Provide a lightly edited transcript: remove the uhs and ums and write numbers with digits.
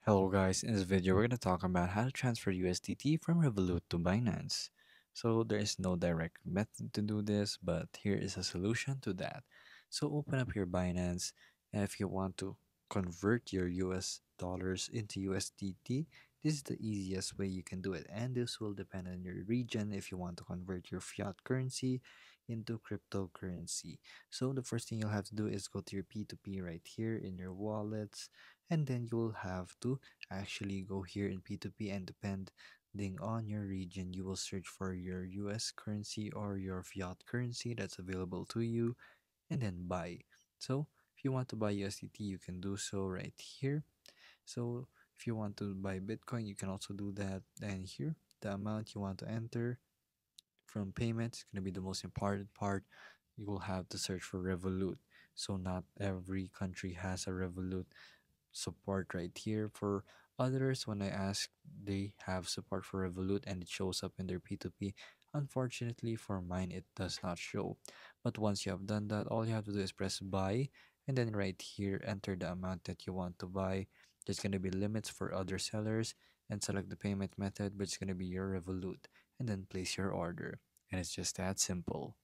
Hello guys, in this video we're going to talk about how to transfer USDT from Revolut to Binance. So there is no direct method to do this, but here is a solution to that. So open up your Binance, and if you want to convert your US dollars into USDT, this is the easiest way you can do it, and this will depend on your region if you want to convert your fiat currency into cryptocurrency. So the first thing you'll have to do is go to your P2P right here in your wallets, and then you'll have to actually go here in P2P, and depending on your region you will search for your US currency or your fiat currency that's available to you, and then buy. So if you want to buy USDT, you can do so right here. So if you want to buy Bitcoin, you can also do that, and here the amount you want to enter. From payments, going to be the most important part. You will have to search for Revolut. So not every country has a Revolut support right here. For others, when I ask, they have support for Revolut and it shows up in their P2P. Unfortunately, for mine, it does not show. But once you have done that, all you have to do is press buy, and then right here, enter the amount that you want to buy. There's going to be limits for other sellers, and select the payment method, which is going to be your Revolut, and then place your order. And it's just that simple.